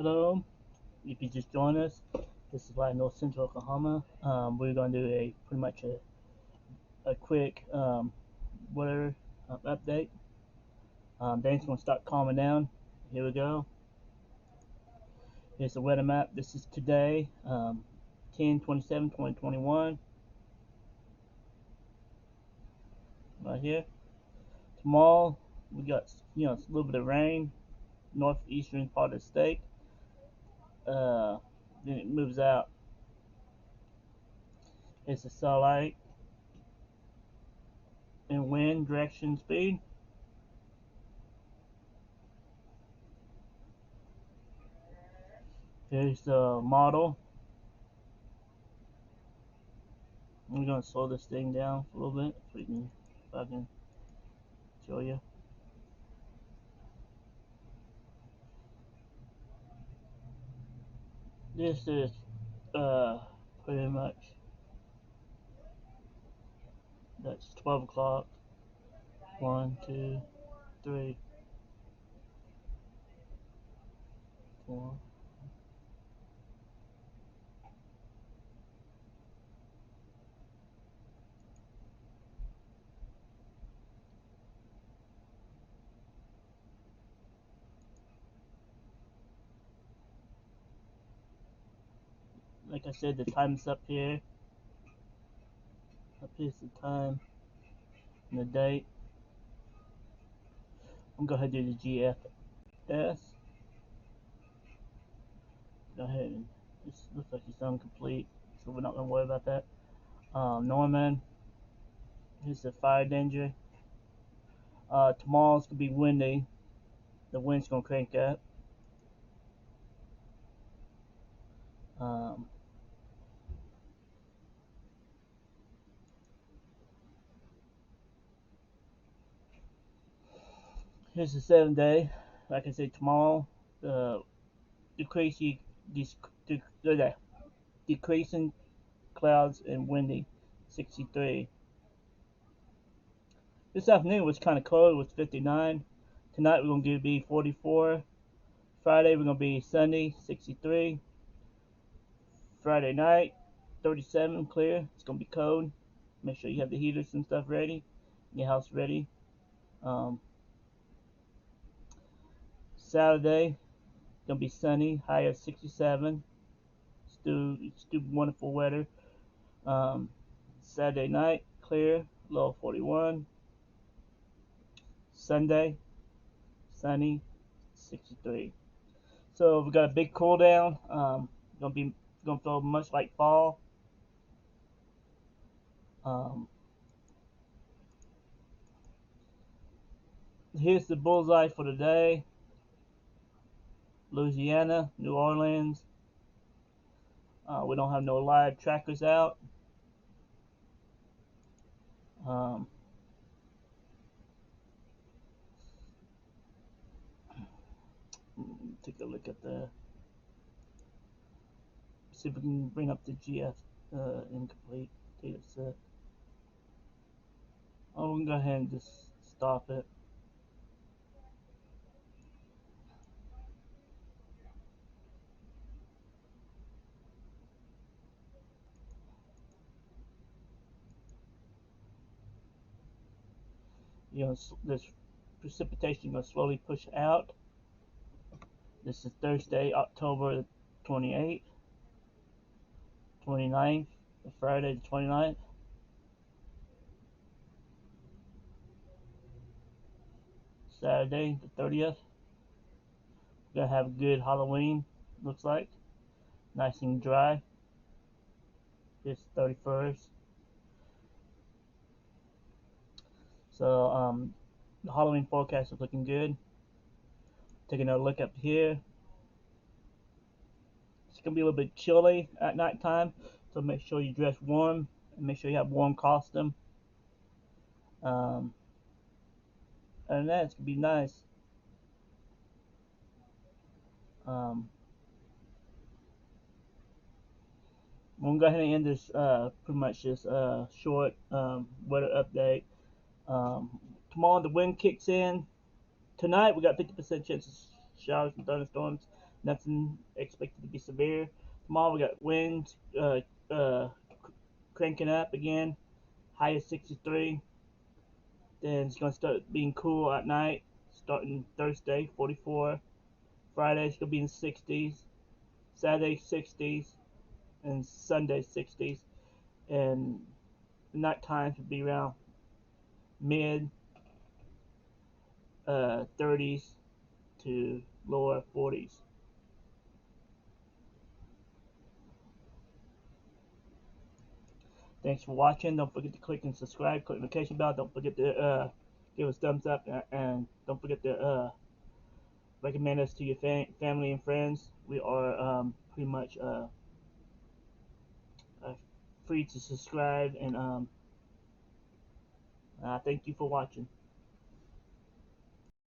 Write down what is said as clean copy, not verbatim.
Hello, if you just joined us, this is live North Central Oklahoma. We're going to do a pretty much a quick weather update. Things going to start calming down. Here we go. Here's the weather map. This is today, 10/27/2021. Right here. Tomorrow we got a little bit of rain, northeastern part of the state. Then it moves out. Here's the satellite and wind direction speed. Here's the model. I'm gonna slow this thing down a little bit so I can show you. This is pretty much that's 12 o'clock. 1, 2, 3, 4. Like I said, the time's up here. Up here's the time and the date. I'm gonna go ahead and do the GFS. Go ahead and this looks like it's incomplete, so we're not gonna worry about that. Norman, here's the fire danger. Tomorrow's gonna be windy. The wind's gonna crank up. Um, Here's the 7 day. Like I said, tomorrow, uh, decreasing, decreasing clouds and windy, 63. This afternoon was kind of cold, it was 59. Tonight we're going to be 44. Friday we're going to be sunny, 63. Friday night, 37, clear. It's going to be cold. Make sure you have the heaters and stuff ready, your house ready. Saturday, gonna be sunny, high of 67. Still wonderful weather. Saturday night, clear, low 41. Sunday, sunny, 63. So we got a big cool down. Gonna feel much like fall. Um, Here's the bullseye for today. Louisiana, New Orleans. We don't have no live trackers out. Um, Take a look at see if we can bring up the GF incomplete data set. Oh, we can go ahead and just stop it. This precipitation going to slowly push out. This is Thursday, October 28th, 29th, Friday the 29th. Saturday the 30th. We're going to have a good Halloween, looks like. Nice and dry. It's 31st. So, the Halloween forecast is looking good. Taking a look up here. It's going to be a little bit chilly at nighttime, so make sure you dress warm and make sure you have warm costume. Um, Other than that, it's going to be nice. Um, I'm going to go ahead and end this pretty much this short weather update. Tomorrow the wind kicks in. Tonight we got 50% chance of showers and thunderstorms. Nothing expected to be severe. Tomorrow we got winds uh, cranking up again. High is 63. Then it's gonna start being cool at night. Starting Thursday, 44. Friday it's gonna be in the 60s. Saturday 60s, and Sunday 60s. And night times would be around mid 30s to lower 40s. Thanks for watching. Don't forget to click and subscribe, click the notification bell. Don't forget to give us thumbs up, and don't forget to recommend us to your family and friends. We are pretty much uh, free to subscribe, and thank you for watching.